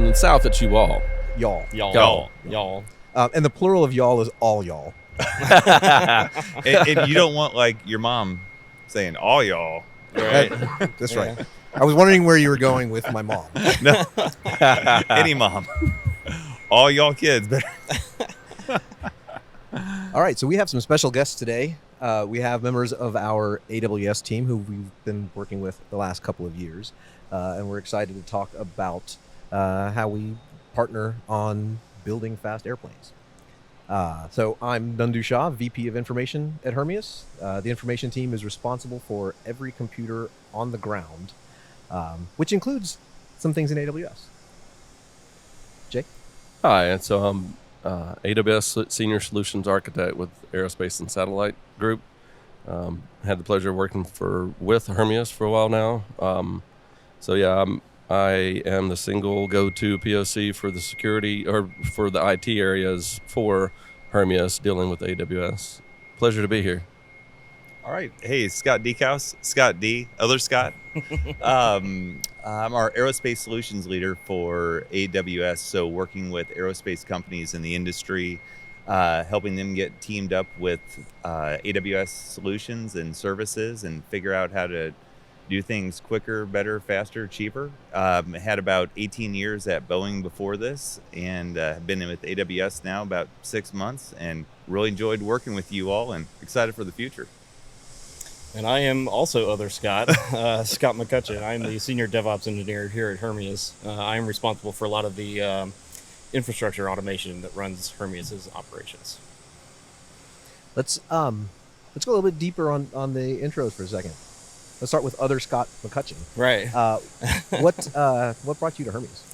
the South, it's you all. Y'all. Y'all. And the plural of y'all is all y'all. And you don't want like your mom saying all y'all. Right. That's right. I was wondering where you were going with my mom. No. Any mom. All y'all kids better. All right, so we have some special guests today. We have members of our AWS team who we've been working with the last couple of years, and we're excited to talk about how we partner on building fast airplanes. So I'm Nandu Shah, VP of Information at Hermeus. The information team is responsible for every computer on the ground, which includes some things in AWS. Jay? Hi, and so I'm AWS Senior Solutions Architect with Aerospace and Satellite Group. Had the pleasure of working with Hermeus for a while now. I am the single go-to POC for the security or for the IT areas for Hermeus dealing with AWS. Pleasure to be here. All right. Hey, Scott Dieckhaus, Scott D, other Scott. I'm our aerospace solutions leader for AWS. So working with aerospace companies in the industry, helping them get teamed up with AWS solutions and services and figure out how to do things quicker, better, faster, cheaper. Had about 18 years at Boeing before this, and have been with AWS now about 6 months, and really enjoyed working with you all and excited for the future. And I am also other Scott, Scott McCutchen. I'm the senior DevOps engineer here at Hermeus. I am responsible for a lot of the infrastructure automation that runs Hermeus's operations. Let's go a little bit deeper on the intros for a second. Let's start with other Scott McCutchen. Right. What brought you to Hermeus?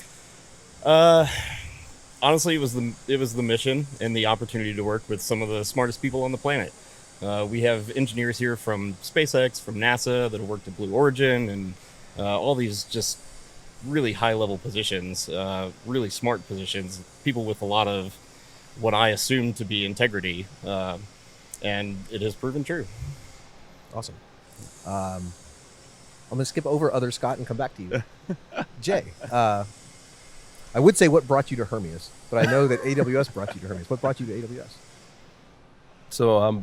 Honestly, it was the mission and the opportunity to work with some of the smartest people on the planet. We have engineers here from SpaceX, from NASA that have worked at Blue Origin, and all these just really high-level positions, really smart positions, people with a lot of what I assume to be integrity, and it has proven true. Awesome. I'm going to skip over other Scott and come back to you. Jay, I would say what brought you to Hermeus, but I know that AWS brought you to Hermeus. What brought you to AWS? So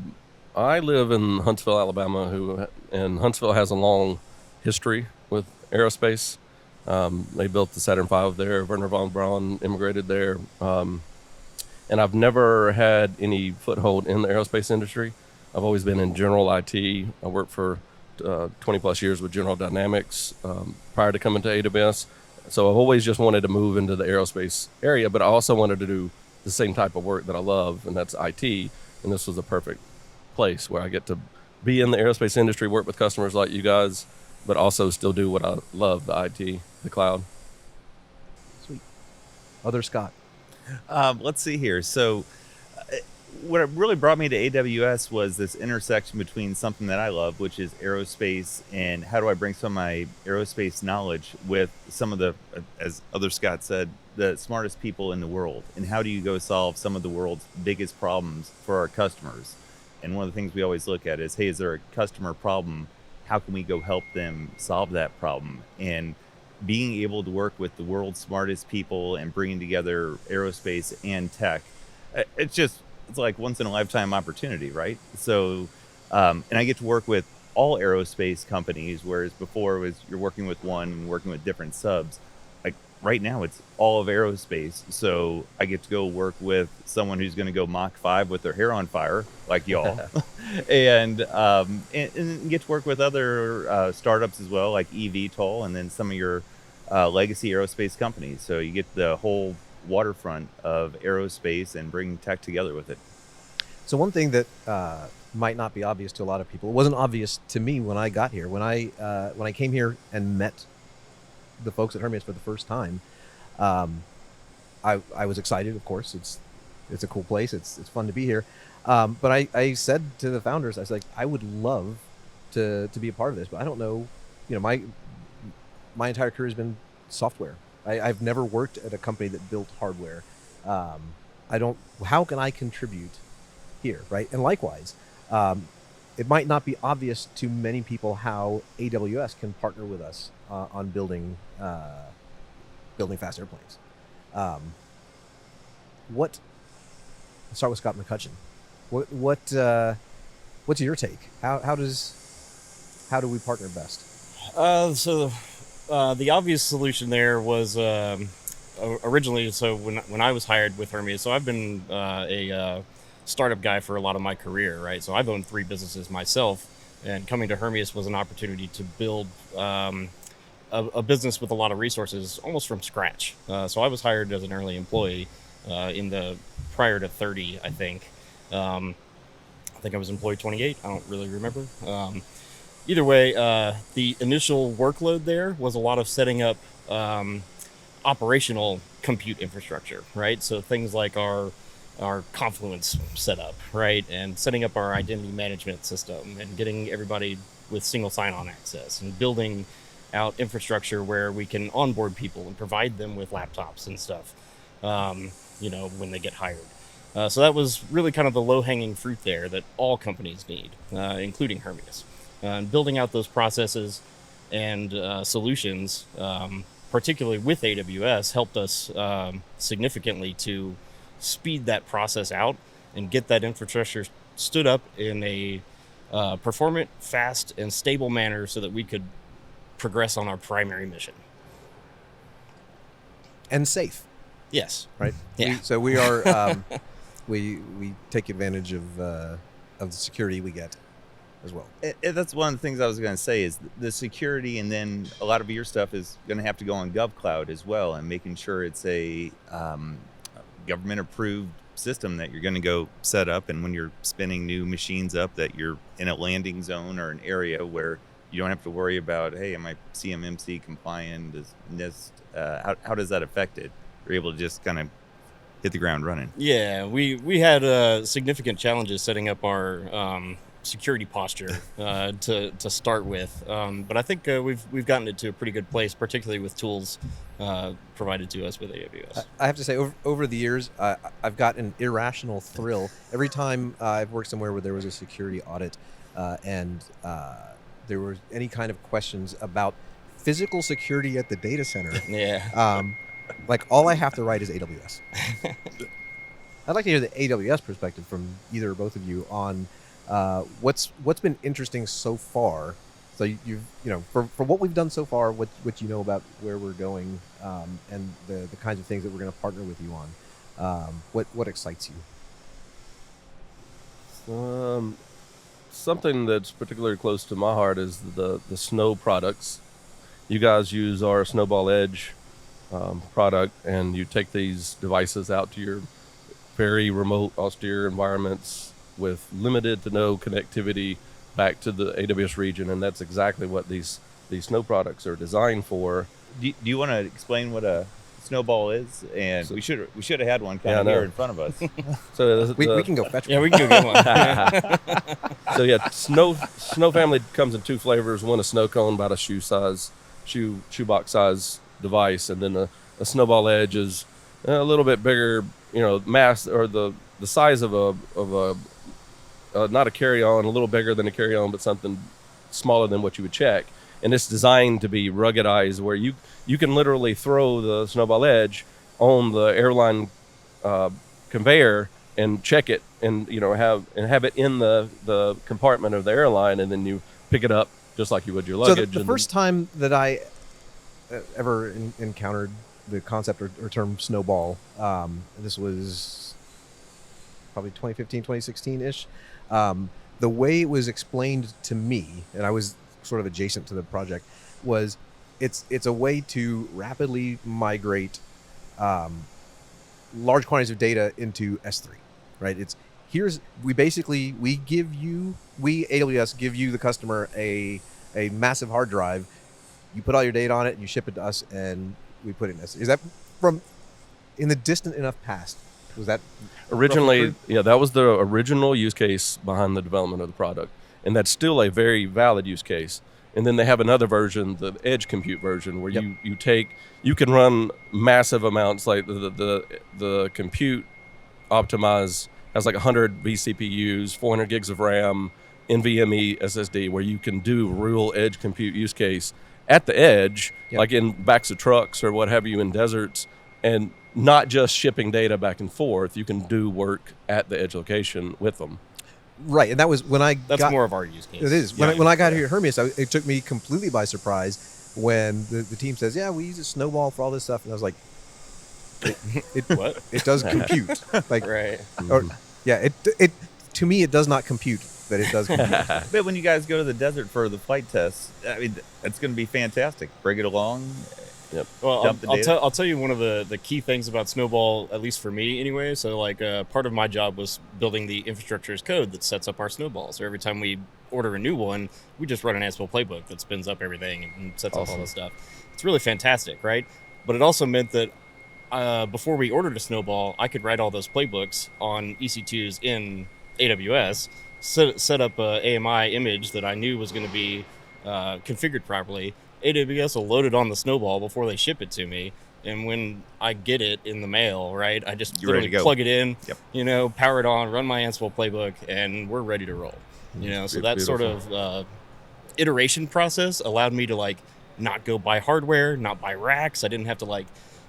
I live in Huntsville, Alabama, and Huntsville has a long history with aerospace. They built the Saturn V there. Werner von Braun immigrated there. And I've never had any foothold in the aerospace industry. I've always been in general IT. I worked for 20 plus years with General Dynamics prior to coming to AWS. So I've always just wanted to move into the aerospace area, but I also wanted to do the same type of work that I love, and that's IT. And this was a perfect place where I get to be in the aerospace industry, work with customers like you guys, but also still do what I love, the IT, the cloud. Sweet. Other Scott. Let's see here. So what really brought me to AWS was this intersection between something that I love, which is aerospace, and how do I bring some of my aerospace knowledge with some of the, as other Scott said, the smartest people in the world, and how do you go solve some of the world's biggest problems for our customers? And one of the things we always look at is, hey, is there a customer problem? How can we go help them solve that problem? And being able to work with the world's smartest people and bringing together aerospace and tech, it's like once in a lifetime opportunity, right? So, and I get to work with all aerospace companies, whereas before it was you're working with one and working with different subs. Like right now it's all of aerospace. So I get to go work with someone who's going to go Mach 5 with their hair on fire, like y'all, and get to work with other startups as well, like eVTOL, and then some of your legacy aerospace companies. So you get the whole waterfront of aerospace and bring tech together with it. So one thing that might not be obvious to a lot of people, it wasn't obvious to me when I got here. When I came here and met the folks at Hermeus for the first time, I was excited. Of course, it's a cool place. It's fun to be here. But I said to the founders, I was like, I would love to be a part of this, but I don't know. You know, my entire career has been software. I've never worked at a company that built hardware. How can I contribute here, right? And likewise, it might not be obvious to many people how AWS can partner with us on building fast airplanes. What? Let's start with Scott McCutchen. What's your take? How do we partner best? The obvious solution there was originally. So when I was hired with Hermeus, so I've been a startup guy for a lot of my career, right? So I've owned 3 businesses myself, and coming to Hermeus was an opportunity to build a business with a lot of resources almost from scratch. So I was hired as an early employee in the prior to 30, I think. I think I was employee 28. I don't really remember. Either way, the initial workload there was a lot of setting up operational compute infrastructure, right? So things like our Confluence setup, right? And setting up our identity management system and getting everybody with single sign-on access and building out infrastructure where we can onboard people and provide them with laptops and stuff, when they get hired. So that was really kind of the low-hanging fruit there that all companies need, including Hermeus. And building out those processes and solutions, particularly with AWS, helped us significantly to speed that process out and get that infrastructure stood up in a performant, fast, and stable manner so that we could progress on our primary mission. And safe. Yes. Right? Yeah. So we are, we take advantage of the security we get as well. That's one of the things I was going to say is the security, and then a lot of your stuff is going to have to go on GovCloud as well, and making sure it's a government-approved system that you're going to go set up, and when you're spinning new machines up, that you're in a landing zone or an area where you don't have to worry about, hey, am I CMMC compliant? Does NIST, how does that affect it? You're able to just kind of hit the ground running. Yeah, we had significant challenges setting up our security posture to start with, but I think we've gotten it to a pretty good place, particularly with tools provided to us with AWS. I have to say, over the years, I've got an irrational thrill every time I've worked somewhere where there was a security audit and there were any kind of questions about physical security at the data center. Yeah. Like, all I have to write is AWS. I'd like to hear the AWS perspective from either or both of you on what's been interesting so far. So you've for what we've done so far, what you know about where we're going, and the kinds of things that we're going to partner with you on. What excites you? Something that's particularly close to my heart is the snow products. You guys use our Snowball Edge product, and you take these devices out to your very remote, austere environments with limited to no connectivity back to the AWS region, and that's exactly what these snow products are designed for. Do you want to explain what a snowball is? And we should have had one kind of I know. here in front of us. So We can go fetch one. Yeah, we can go get one. So yeah, snow family comes in 2 flavors. One, a snow cone, about a shoebox size device, and then a Snowball Edge is a little bit bigger, mass, or the size of a not a carry-on, a little bigger than a carry-on, but something smaller than what you would check. And it's designed to be ruggedized, where you can literally throw the Snowball Edge on the airline conveyor and check it, and have it in the compartment of the airline, and then you pick it up just like you would your luggage. So the first time that I ever encountered the concept or term snowball, this was probably 2015, 2016-ish. The way it was explained to me, and I was sort of adjacent to the project, was it's a way to rapidly migrate large quantities of data into S3, right? We AWS give you, the customer, a massive hard drive. You put all your data on it and you ship it to us, and we put it in S3. Is that in the distant enough past? Was that originally? Yeah, that was the original use case behind the development of the product, and that's still a very valid use case. And then they have another version, the edge compute version, where you can run massive amounts, like the compute optimize has like 100 vCPUs, 400 gigs of RAM, NVMe SSD, where you can do real edge compute use case at the edge, like in backs of trucks or what have you in deserts, and not just shipping data back and forth. You can do work at the edge location with them. Right, and that was when I That's got, more of our use case. It is. When I got here at Hermeus, it took me completely by surprise when the team says, yeah, we use a Snowball for all this stuff. And I was like, What? it does compute. Like, Right. or, yeah, it to me, it does not compute that it does compute. But when you guys go to the desert for the flight tests, I mean, it's going to be fantastic. Bring it along. Well, Dump the data. I'll tell you one of the key things about Snowball, at least for me anyway. So, like, part of my job was building the infrastructure as code that sets up our Snowballs. So every time we order a new one, we just run an Ansible playbook that spins up everything and sets up all this stuff. It's really fantastic, right? But it also meant that before we ordered a Snowball, I could write all those playbooks on EC2s in AWS, set up a AMI image that I knew was going to be configured properly. AWS will load it on the Snowball before they ship it to me, and when I get it in the mail, right, I just You're ready literally to go. plug it in, Yep. power it on, run my Ansible playbook, and we're ready to roll. So that sort of iteration process allowed me to like not go buy hardware, not buy racks. I didn't have to like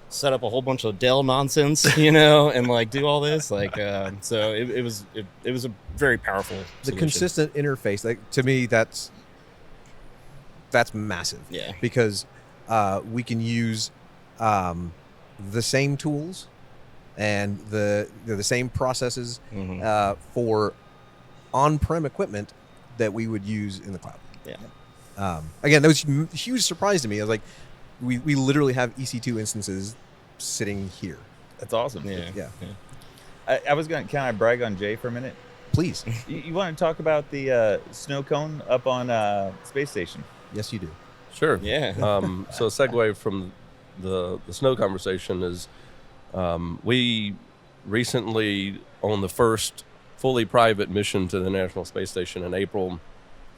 set up a whole bunch of Dell nonsense, and like do all this. Like, so it was a very powerful The solution. consistent interface, like to me, that's massive. Yeah. Because we can use the same tools and the same processes for on-prem equipment that we would use in the cloud. Yeah. Again, that was a huge surprise to me. I was like, we literally have EC2 instances sitting here. That's awesome. Yeah. I was going to, can I brag on Jay for a minute? Please. You want to talk about the snow cone up on Space Station? Yes, you do. Sure. Yeah. So a segue from the snow conversation is we recently, on the first fully private mission to the National Space Station in April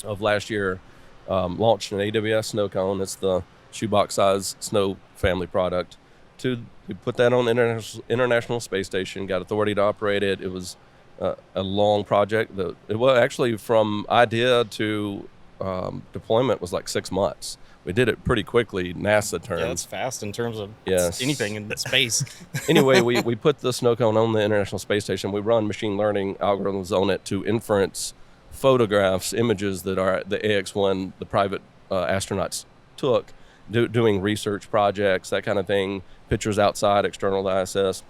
of last year, launched an AWS snow cone. It's the shoebox size snow family product. We put that on the International Space Station, got authority to operate it. It was a long project. It was actually from idea to deployment was like 6 months. We did it pretty quickly, NASA terms. Yeah, that's fast in terms of Yes. anything in space. Anyway, we put the snow cone on the International Space Station. We run machine learning algorithms on it to inference photographs, images that are the AX-1, the private astronauts took, doing research projects, that kind of thing, pictures outside, external to ISS.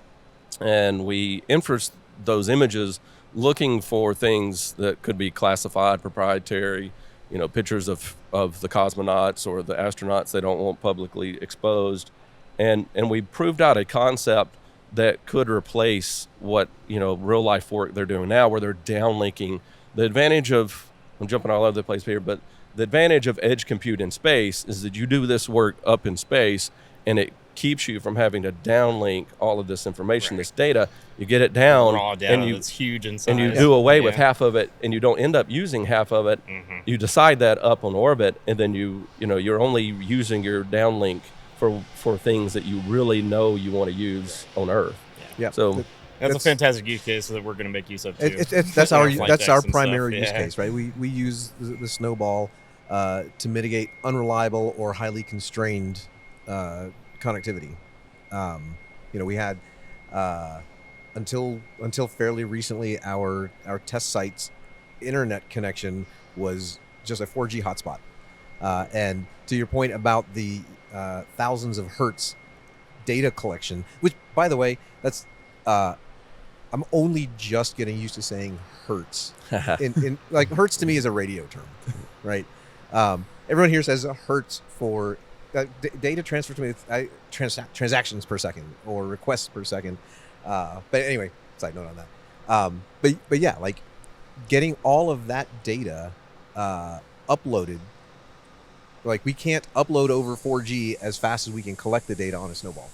And we inference those images looking for things that could be classified, proprietary, pictures of the cosmonauts or the astronauts they don't want publicly exposed. And we proved out a concept that could replace what, real life work they're doing now, where they're downlinking. The advantage of, I'm jumping all over the place here, but the advantage of edge compute in space is that you do this work up in space and it keeps you from having to downlink all of this information, this data. You get it down, Raw data and that's huge in size. and you do away with half of it, and you don't end up using half of it. You decide that up on orbit, and then you're only using your downlink for things that you really know you want to use on Earth. Yeah. So That's a fantastic use case that we're going to make use of too. That's our Flight that's decks our and primary stuff. use Yeah. case, right? We use the Snowball to mitigate unreliable or highly constrained connectivity. We had until fairly recently our test site's internet connection was just a 4G hotspot. And to your point about the thousands of hertz data collection, which by the way, that's I'm only just getting used to saying hertz. In like hertz to me is a radio term, right? Everyone here says hertz for data transfer to me. Transactions per second or requests per second. But anyway, side note on that. But yeah, like getting all of that data uploaded. Like we can't upload over 4G as fast as we can collect the data on a Snowball.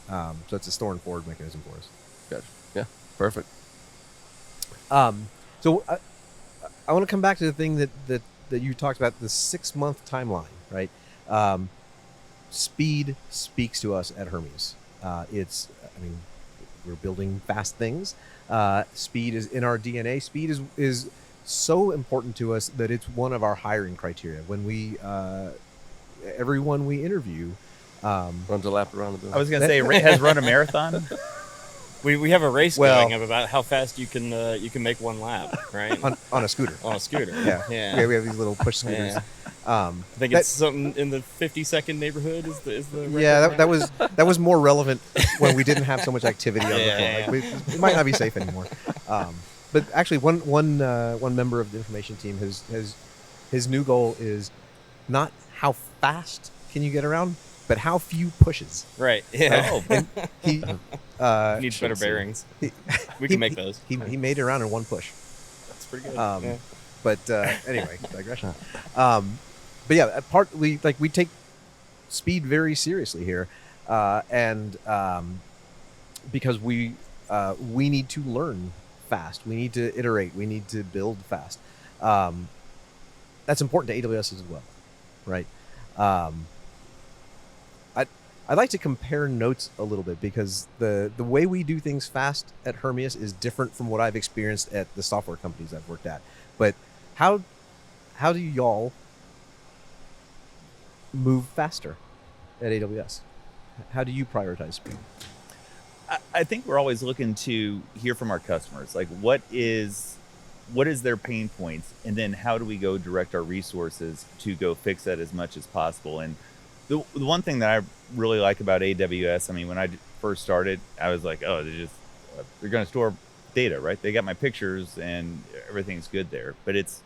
So it's a store and forward mechanism for us. Gotcha. Yeah, perfect. So I want to come back to the thing that you talked about, the 6-month timeline, right? Speed speaks to us at Hermeus. We're building fast things. Speed is in our DNA. Speed is so important to us that it's one of our hiring criteria. When we, everyone we interview, Runs a lap around the building. I was going to say, has run a marathon. We have a race Well- going of about how fast you can make one lap, right? on a scooter. On a scooter. Yeah. Yeah. We have these little push scooters. Yeah. I think That- it's something in the 50-second neighborhood is the record Yeah, now? that was more relevant when we didn't have so much activity on the Yeah, phone. Like, it might not be safe anymore. But actually, one member of the information team his new goal is not how fast can you get around, but how few pushes. Right. Yeah. Oh, And he Needs better bearings. he- We can make those. He made it around in one push. That's pretty good. Um, But anyway, digression. But yeah, we take speed very seriously here, and because we need to learn fast, we need to iterate, we need to build fast. That's important to AWS as well, right? I'd like to compare notes a little bit because the way we do things fast at Hermeus is different from what I've experienced at the software companies I've worked at. But how do y'all move faster at AWS? How do you prioritize speed? I think we're always looking to hear from our customers. Like, what is their pain points, and then how do we go direct our resources to go fix that as much as possible? And the one thing that I really like about AWS, I mean, when I first started, I was like, oh, they're going to store data, right? They got my pictures and everything's good there. But it's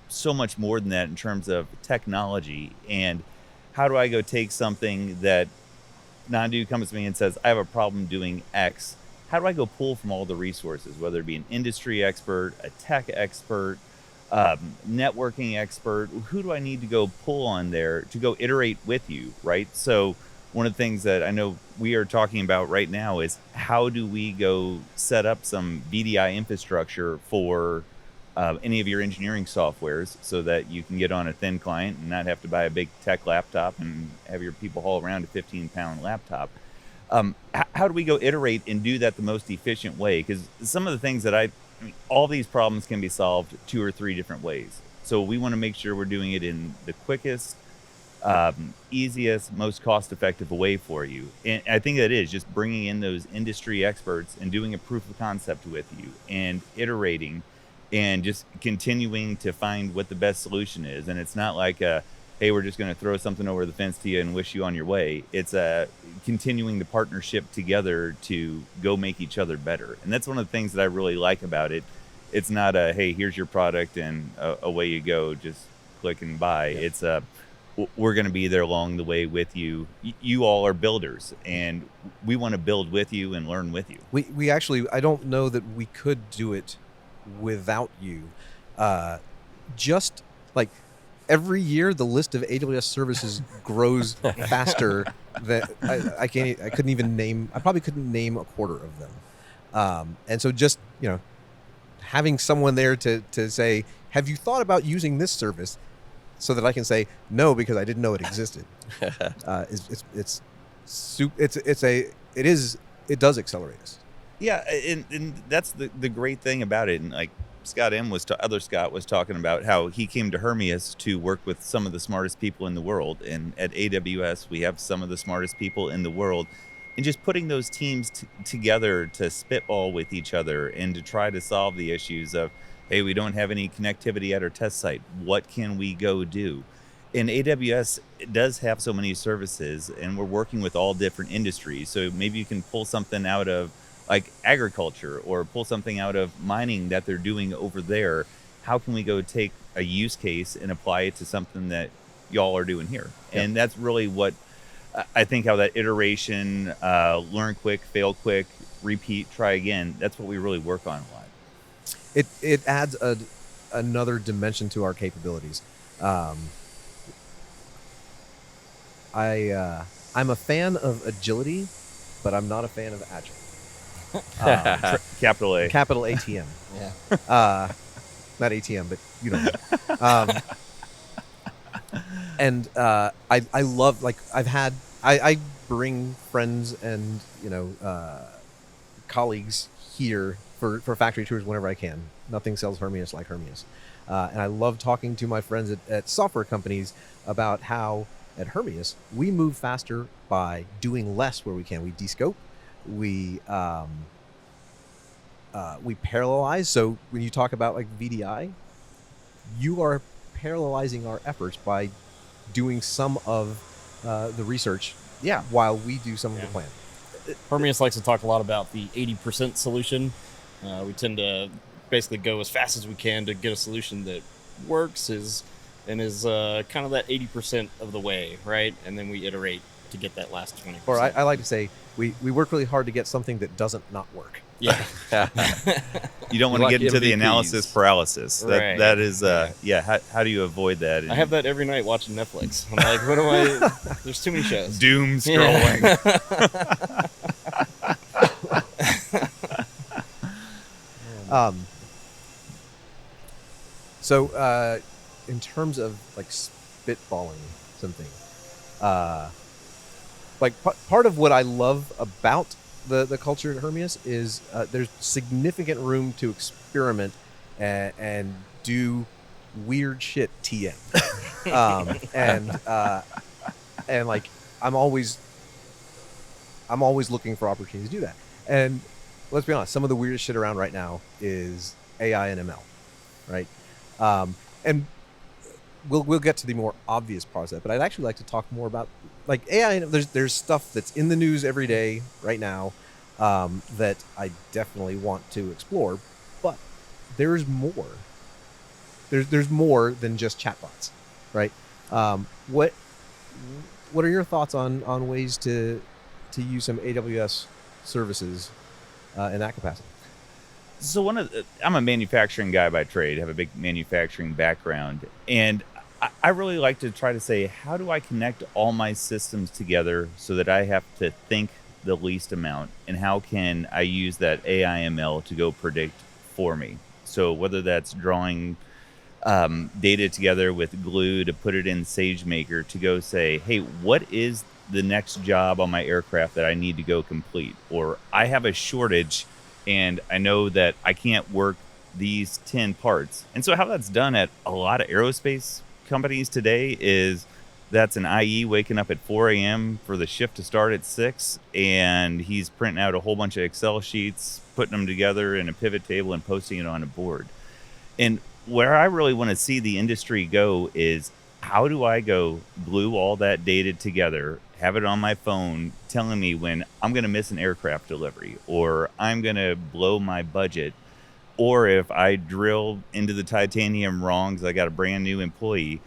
so much more than that in terms of technology. And how do I go take something that Nandu comes to me and says, I have a problem doing X. How do I go pull from all the resources, whether it be an industry expert, a tech expert, networking expert? Who do I need to go pull on there to go iterate with you, right? So one of the things that I know we are talking about right now is how do we go set up some VDI infrastructure for any of your engineering softwares so that you can get on a thin client and not have to buy a big tech laptop and have your people haul around a 15-pound laptop. How do we go iterate and do that the most efficient way? Because some of the things that I mean, all these problems can be solved 2 or 3 different ways. So we want to make sure we're doing it in the quickest, easiest, most cost-effective way for you. And I think that is just bringing in those industry experts and doing a proof of concept with you and iterating and just continuing to find what the best solution is. And it's not like, hey, we're just going to throw something over the fence to you and wish you on your way. It's continuing the partnership together to go make each other better. And that's one of the things that I really like about it. It's not a, hey, here's your product and away you go, just click and buy. Yeah. It's we're going to be there along the way with you. You all are builders, and we want to build with you and learn with you. We actually, I don't know that we could do it without you. Just like every year, the list of AWS services grows faster than I probably couldn't name a quarter of them. And so just, having someone there to say, have you thought about using this service, so that I can say no because I didn't know it existed. It does accelerate us. Yeah, and that's the great thing about it. And like Scott was talking about how he came to Hermeus to work with some of the smartest people in the world. And at AWS, we have some of the smartest people in the world. And just putting those teams together to spitball with each other and to try to solve the issues of, hey, we don't have any connectivity at our test site. What can we go do? And AWS does have so many services, and we're working with all different industries. So maybe you can pull something out of like agriculture or pull something out of mining that they're doing over there. How can we go take a use case and apply it to something that y'all are doing here? Yep. And that's really what I think, how that iteration, learn quick, fail quick, repeat, try again, that's what we really work on a lot. It adds another dimension to our capabilities. I'm a fan of agility, but I'm not a fan of agile. Capital A. Capital ATM. Yeah. Not ATM, but you know. And I love, like, I bring friends and colleagues here for factory tours whenever I can. Nothing sells Hermeus like Hermeus. And I love talking to my friends at software companies about how, at Hermeus, we move faster by doing less where we can. We descope, we parallelize. So when you talk about like VDI, you are parallelizing our efforts by doing some of the research Yeah. while we do some of the Yeah. planning. Hermeus likes to talk a lot about the 80% solution. We tend to basically go as fast as we can to get a solution that works is kind of that 80% of the way, right? And then we iterate to get that last 20%. Or I like to say we work really hard to get something that doesn't not work. Yeah. You don't want to like get into the MVPs. analysis paralysis. Right. That is, how do you avoid that? I have that every night watching Netflix. I'm like, what do I... There's too many shows. Doom scrolling. So in terms of like spitballing something, like part of what I love about the culture at Hermeus is there's significant room to experiment and do weird shit TM. And like I'm always looking for opportunities to do that. And let's be honest, some of the weirdest shit around right now is AI and ML, right? And we'll get to the more obvious parts of that, but I'd actually like to talk more about like AI. There's stuff that's in the news every day right now that I definitely want to explore, but there's more. There's more than just chatbots, right? What are your thoughts on ways to use some AWS services in that capacity? So I'm a manufacturing guy by trade, have a big manufacturing background, and I really like to try to say, how do I connect all my systems together so that I have to think the least amount, and how can I use that AI ML to go predict for me? So whether that's drawing data together with Glue to put it in SageMaker to go say, hey, what is the next job on my aircraft that I need to go complete? Or I have a shortage and I know that I can't work these 10 parts. And so how that's done at a lot of aerospace companies today is that's an IE waking up at 4 a.m. for the shift to start at 6, and he's printing out a whole bunch of Excel sheets, putting them together in a pivot table and posting it on a board. And where I really want to see the industry go is, how do I go glue all that data together, have it on my phone telling me when I'm going to miss an aircraft delivery, or I'm going to blow my budget, or if I drill into the titanium wrong because I got a brand new employee,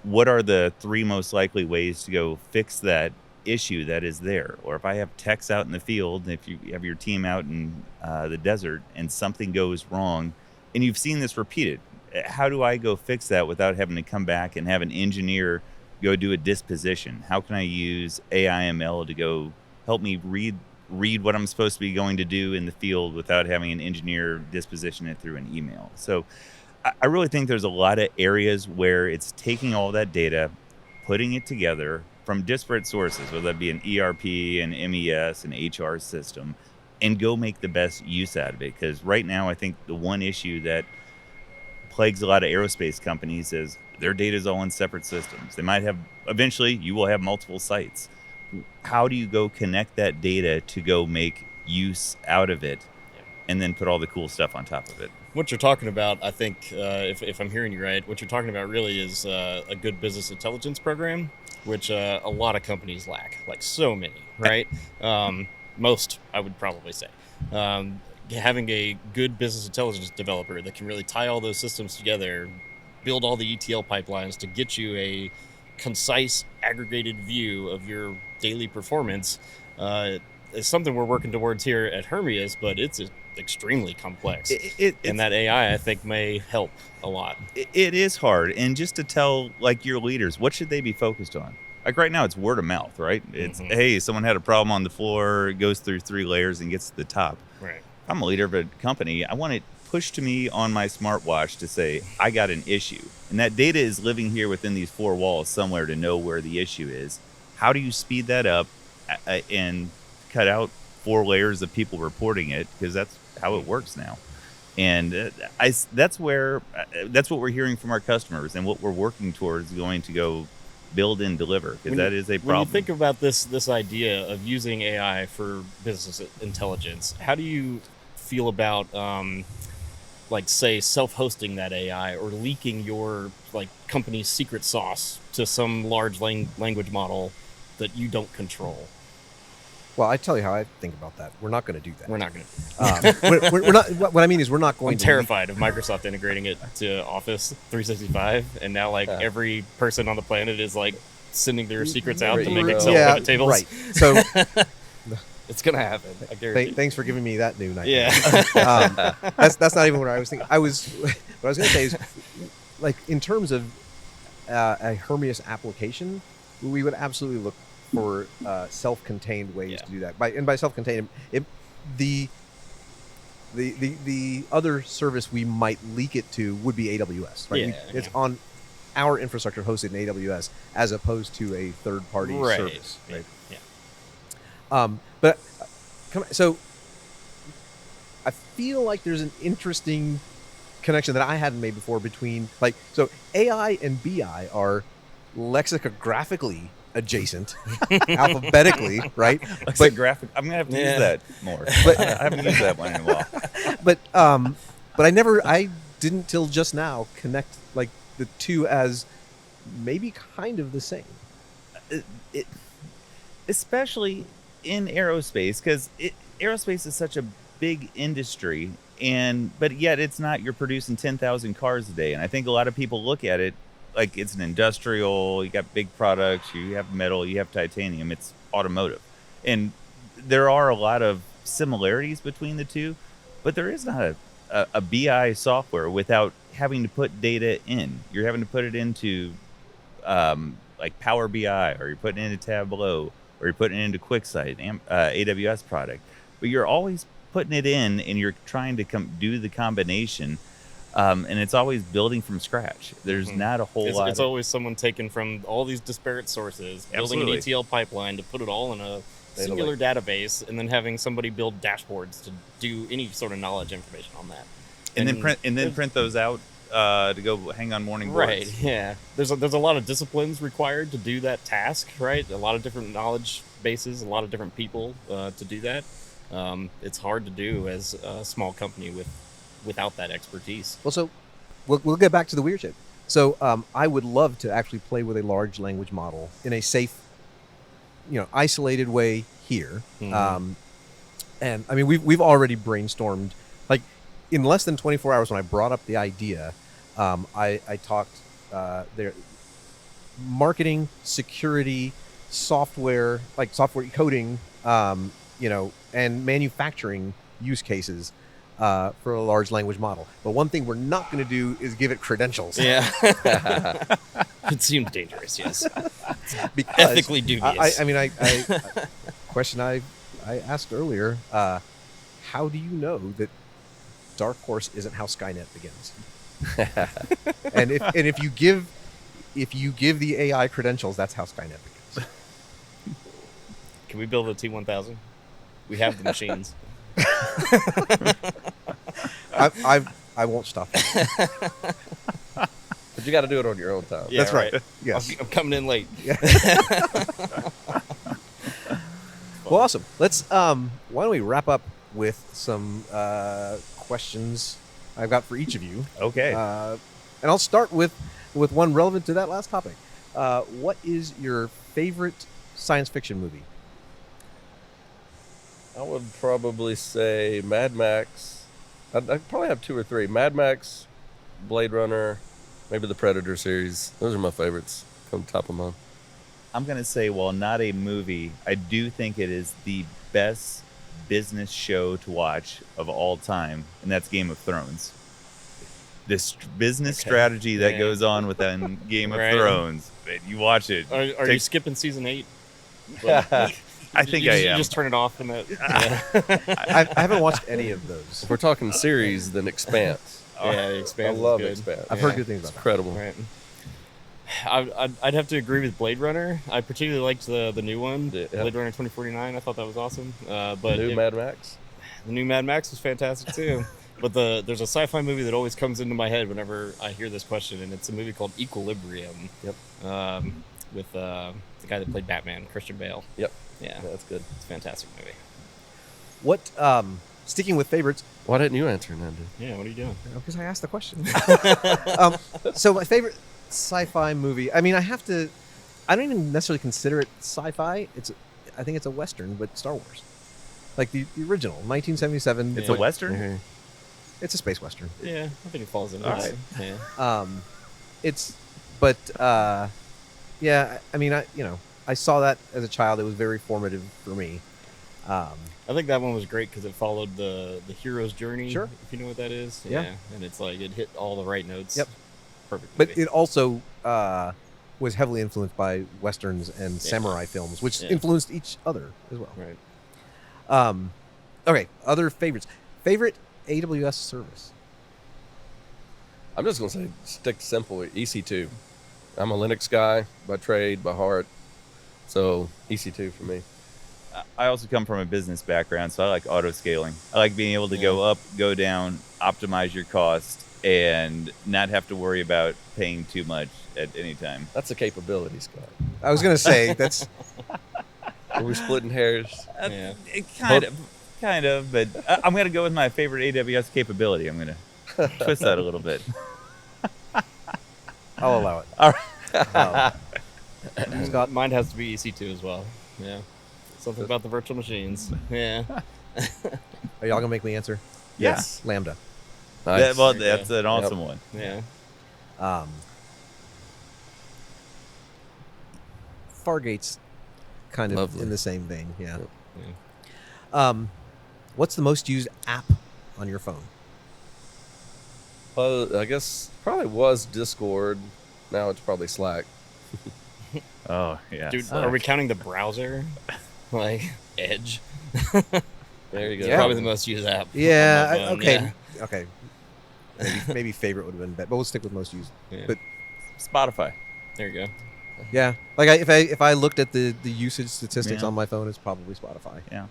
what are the 3 most likely ways to go fix that issue that is there? Or if I have techs out in the field, if you have your team out in the desert and something goes wrong, and you've seen this repeated, how do I go fix that without having to come back and have an engineer go do a disposition? How can I use AI ML to go help me read what I'm supposed to be going to do in the field without having an engineer disposition it through an email? So I really think there's a lot of areas where it's taking all that data, putting it together from disparate sources, whether that be an ERP, an MES, an HR system, and go make the best use out of it. Because right now, I think the one issue that plagues a lot of aerospace companies is their data is all in separate systems. They might have, eventually, you will have multiple sites. How do you go connect that data to go make use out of it, and then put all the cool stuff on top of it? What you're talking about, I think, if I'm hearing you right, what you're talking about really is a good business intelligence program, which a lot of companies lack, like so many, right? Most, I would probably say. Having a good business intelligence developer that can really tie all those systems together, build all the ETL pipelines to get you a concise, aggregated view of your daily performance, is something we're working towards here at Hermeus, but it's extremely complex. And that AI, I think, may help a lot. It is hard. And just to tell like your leaders, what should they be focused on? Like right now, it's word of mouth, right? It's, hey, someone had a problem on the floor, it goes through 3 layers and gets to the top. Right. If I'm a leader of a company, I want it pushed to me on my smartwatch to say, I got an issue. And that data is living here within these 4 walls somewhere to know where the issue is. How do you speed that up and cut out 4 layers of people reporting it? Because that's how it works now. And that's what we're hearing from our customers, and what we're working towards going to go build and deliver, because that is a When problem. you think about this idea of using AI for business intelligence, how do you feel about like say self-hosting that AI or leaking your like company's secret sauce to some large language model that you don't control? Well, I tell you how I think about that. We're not going to do that. We're not going to. We're not. What I mean is, we're not going I'm to. terrified of Microsoft integrating it to Office 365, and now like every person on the planet is like sending their secrets out to make Excel pivot tables. Right. So it's gonna happen. I guarantee. thanks for giving me that new nightmare. Yeah. That's not even what I was thinking. What I was going to say is, like in terms of a Hermeus application, we would absolutely look for self-contained ways to do that. By self-contained, the other service we might leak it to would be AWS, right? It's on our infrastructure hosted in AWS as opposed to a third-party service, right? Yeah. But so I feel like there's an interesting connection that I hadn't made before between so AI and BI are lexicographically adjacent, alphabetically, right? But graphic, I'm gonna have to use that more. But I haven't used that one in a while. But I didn't till just now connect like the two as maybe kind of the same. Especially in aerospace, because aerospace is such a big industry, but yet it's not. You're producing 10,000 cars a day, and I think a lot of people look at it like it's an industrial. You got big products, you have metal, you have titanium. It's automotive, and there are a lot of similarities between the two, but there is not a BI software without having to put data in. You're having to put it into like Power BI, or you're putting it into Tableau, or you're putting it into QuickSight, AWS product, but you're always putting it in, and you're trying to do the combination, and it's always building from scratch. There's not a whole lot. It's always someone taken from all these disparate sources, building an ETL pipeline to put it all in a singular database, and then having somebody build dashboards to do any sort of knowledge information on that, and then print those out to go hang on morning boards. Right. Yeah. There's a lot of disciplines required to do that task. Right. A lot of different knowledge bases, a lot of different people to do that. It's hard to do as a small company without that expertise. Well, so we'll get back to the weird shit. So I would love to actually play with a large language model in a safe, isolated way here. Mm-hmm. And I mean, we've already brainstormed, like in less than 24 hours when I brought up the idea. I talked their marketing, security, software coding, and manufacturing use cases for a large language model. But one thing we're not going to do is give it credentials. Yeah. It seems dangerous, yes. Because ethically dubious. I question I asked earlier, how do you know that Dark Horse isn't how Skynet begins? and if you give the AI credentials, that's how Skynet begins. Can we build a T-1000? We have the machines. I won't stop you. But you got to do it on your own time. Yeah, that's right. Yes. I'm coming in late. Yeah. Well, awesome. Let's why don't we wrap up with some questions I've got for each of you. Okay. And I'll start with one relevant to that last topic. What is your favorite science fiction movie? I would probably say Mad Max. I'd probably have two or three. Mad Max, Blade Runner, maybe the Predator series. Those are my favorites from top of mind. I'm going to say, while not a movie, I do think it is the best business show to watch of all time, and that's Game of Thrones. This business strategy that goes on within Game of Thrones. You watch it. Are you skipping season 8? I think I am. You just turn it off and I haven't watched any of those. If we're talking series, then Expanse. Yeah, Expanse. I love is good. Expanse. I've heard good things about Incredible. Right. I'd have to agree with Blade Runner. I particularly liked the new one, Blade Runner 2049. I thought that was awesome. But Mad Max? The new Mad Max was fantastic too. But there's a sci-fi movie that always comes into my head whenever I hear this question, and it's a movie called Equilibrium. Yep. with the guy that played Batman, Christian Bale. Yep. Yeah, Yeah, that's good. it's a fantastic movie. What? Sticking with favorites, Why didn't you answer, Nandu? Yeah, what are you doing? because I asked the question. So my favorite sci-fi movie. I mean, I have to. I don't even necessarily consider it sci-fi. I think it's a western, but Star Wars, like the original 1977. It's Yeah. a western. Mhm. It's a space western. Yeah, I think it falls into All that. right. Yeah. It's, but yeah. I mean, I saw that as a child. It was very formative for me. I think that one was great because it followed the hero's journey. Sure. If you know what that is. Yeah. And it's like it hit all the right notes. Yep. Perfect. But movie. it also was heavily influenced by westerns and Yeah. samurai films, which Yeah. influenced each other as well. Right. Okay, other favorites. Favorite AWS service. I'm just gonna say stick simple. EC2. I'm a Linux guy by trade, by heart. So EC2 for me. I also come from a business background, so I like auto scaling. I like being able to go up, go down, optimize your cost, and not have to worry about paying too much at any time. That's a capability, Scott. I was gonna say that's Are we splitting hairs? Yeah. Kind of, but I'm going to go with my favorite AWS capability. I'm going to twist that a little bit. I'll allow it. All right. Scott, Mine has to be EC2 as well. Yeah. Something about the virtual machines. Yeah. are y'all gonna make me answer? Yes. Lambda. Nice. Well, There you that's an awesome one. Yeah. Fargate's kind of Lovely. in the same vein. Yeah. Yeah. What's the most used app on your phone? Well, I guess probably was Discord. Now it's probably Slack. Oh, yeah. Dude, are we counting the browser? Like Edge? There you go. Yeah. Probably the most used app. Yeah. on my phone, Okay. Yeah. Okay. Maybe favorite would have been better, but we'll stick with most used. Yeah. But Spotify. There you go. yeah, like if I looked at the usage statistics Yeah. on my phone, it's probably Spotify. Yeah.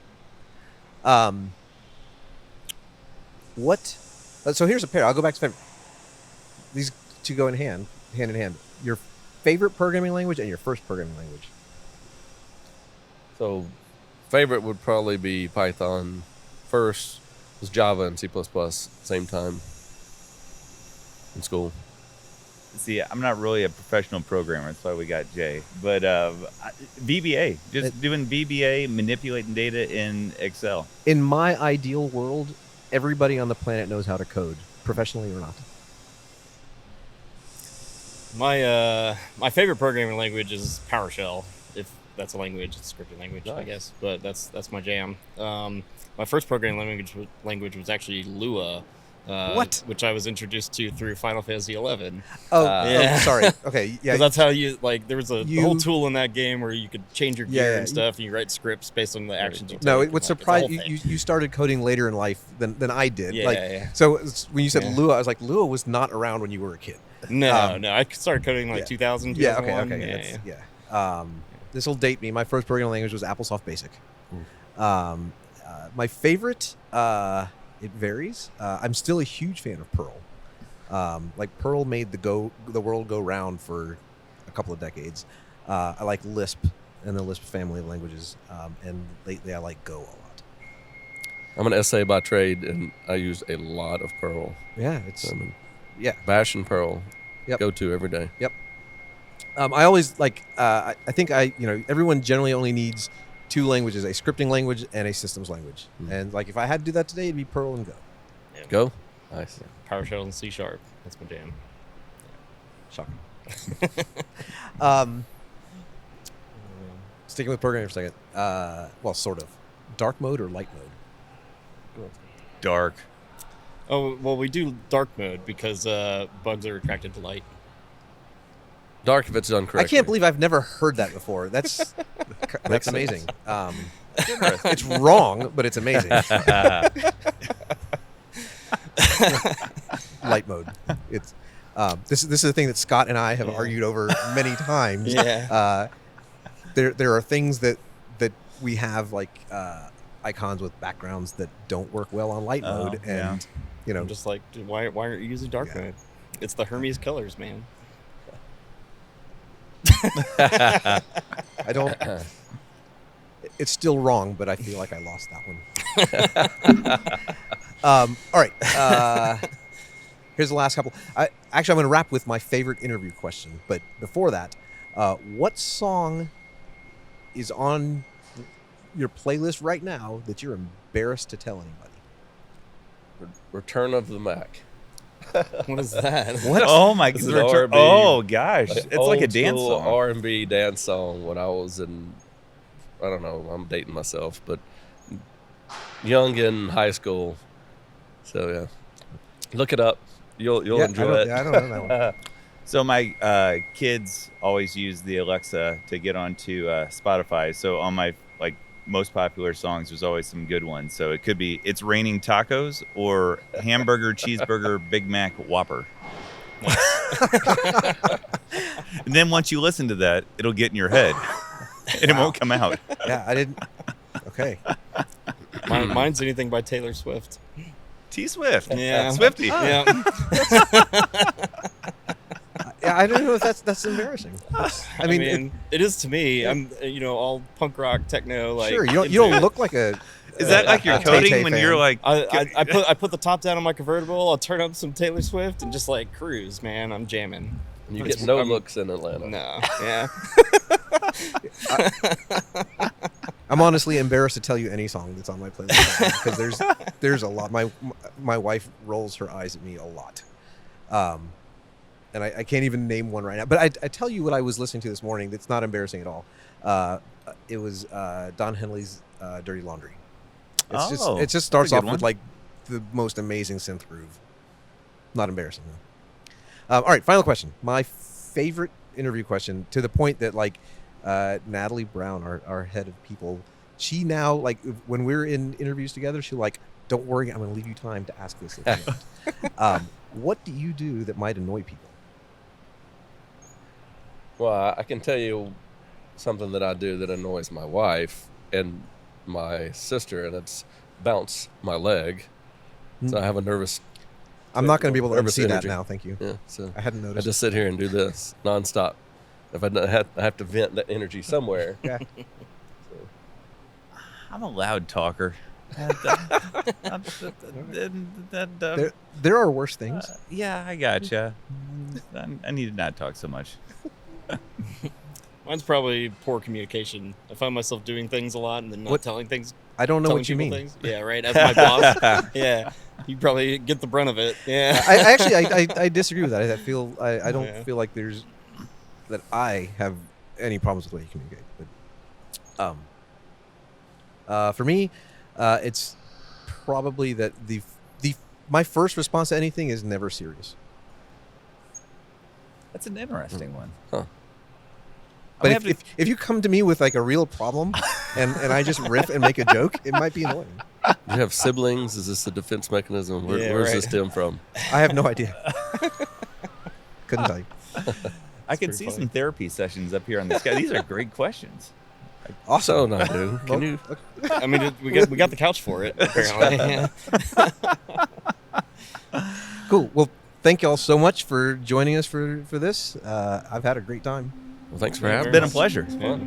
What? So here's a pair. I'll go back to favorite. These two go hand in hand. Your favorite programming language and your first programming language. So, favorite would probably be Python. First was Java and C++, same time in school. See, I'm not really a professional programmer. That's why we got Jay. But VBA, just doing VBA, manipulating data in Excel. In my ideal world, everybody on the planet knows how to code, professionally or not. My favorite programming language is PowerShell, if that's a language. It's a scripting language, I Nice. guess. But that's my jam. My first programming language was actually Lua. What? Which I was introduced to through Final Fantasy 11. Oh, sorry. Okay, yeah. 'Cause that's how you like. There was a You- whole tool in that game where you could change your gear Yeah, and stuff, and you write scripts based on the actions you take. No, it and, would like, it's a surprise whole you. thing. You started coding later in life than I did. Yeah, like, yeah. So when you said Yeah. Lua, I was like, Lua was not around when you were a kid. No, Um, no. I started coding like yeah. 2000. Yeah. Okay. 2001. Okay. Yeah, that's- yeah. yeah. This will date me. My first programming language was AppleSoft Basic. My favorite, it varies. I'm still a huge fan of Perl. Like Perl made the world go round for a couple of decades. I like Lisp and the Lisp family of languages, and lately I like Go a lot. I'm an SA by trade, and I use a lot of Perl. Yeah, it's yeah. Bash and Perl. Yep. Go to every day. I always like. I think everyone generally only needs two languages: a scripting language and a systems language. And like, if I had to do that today, it'd be Perl and Go. Go. Nice. PowerShell and C#. That's my jam. Shocking. Sticking with programming for a second. Well, sort of. Dark mode or light mode? Dark. Oh well, we do dark mode because bugs are attracted to light. Dark if it's done I correctly. can't believe I've never heard that before. That's Makes amazing. sense. It's wrong, but it's amazing. Light mode. It's this is the thing that Scott and I have argued over many times. Yeah. There are things that we have like icons with backgrounds that don't work well on light Oh, mode, yeah. and I'm just like, dude, why aren't you using dark Yeah. mode? It's the Hermes colors, man. I don't. It's still wrong, but I feel like I lost that one. All right. Here's the last couple. Actually, I'm going to wrap with my favorite interview question. But before that, what song is on your playlist right now that you're embarrassed to tell anybody? Return of the Mac. What is that? What? Oh my This is god! R&B. Oh gosh, it's like a Old dance school song. R&B dance song when I was in, I don't know, I'm dating myself, but young in high school. So yeah, look it up. You'll Yeah, enjoy it. I don't know that one. So my kids always use the Alexa to get onto Spotify. So on my most popular songs, there's always some good ones. So it could be "It's Raining Tacos" or "Hamburger Cheeseburger Big Mac Whopper." And then once you listen to that, it'll get in your head, and it won't come out. Yeah, I didn't. Okay. Mine's anything by Taylor Swift. T Swift, Yeah. Swifty. Yeah. Yeah, I don't know if that's embarrassing. I mean, it is to me. I'm all punk rock, techno. Like sure, you don't look like a. Is that like your a coding Tay-Tay when fan. you're like? I put the top down on my convertible. I'll turn up some Taylor Swift and just like cruise, man. I'm jamming. And you get no looks in Atlanta. No. Yeah. I'm honestly embarrassed to tell you any song that's on my playlist because there's a lot. My wife rolls her eyes at me a lot, and I can't even name one right now. But I tell you what I was listening to this morning. That's not embarrassing at all. It was Don Henley's "Dirty Laundry." It just starts that's a off good with one. like the most amazing synth groove. Not embarrassing though. All right, final question. My favorite interview question, to the point that like Natalie Brown, our head of people, she now like when we're in interviews together, she'll like, "Don't worry, I'm going to leave you time to ask this." At the end." What do you do that might annoy people? Well, I can tell you something that I do that annoys my wife and my sister, and it's bounce my leg. So I have a nervous. I'm not going to be able to nervous see that energy. now. Thank you. Yeah, so I hadn't I noticed. just sit here and do this nonstop. If I have to vent that energy somewhere. Okay. I'm a loud talker. There are worse things. Yeah, I gotcha. I need to not talk so much. Mine's probably poor communication. I find myself doing things a lot and then not What? telling things. I don't know telling what you people mean. Things. Yeah, right. As my boss. Yeah, you probably get the brunt of it. Yeah. I actually I disagree with that. I don't Yeah. feel like there's that I have any problems with the way you communicate. But for me, it's probably that my first response to anything is never serious. That's an interesting one. Huh. But if you come to me with like a real problem and I just riff and make a joke, it might be annoying. Do you have siblings? Is this a defense mechanism? Yeah, Where's right. this stem from? I have no idea. Couldn't tell you. I can pretty see funny. some therapy sessions up here on the sky. These are great questions. So, Awesome. Nandu, can you? I mean, we got the couch for it. Apparently. Yeah. Cool. Well, thank you all so much for joining us for this. I've had a great time. Well, thanks for Yeah, having It's been a us. pleasure. Yeah.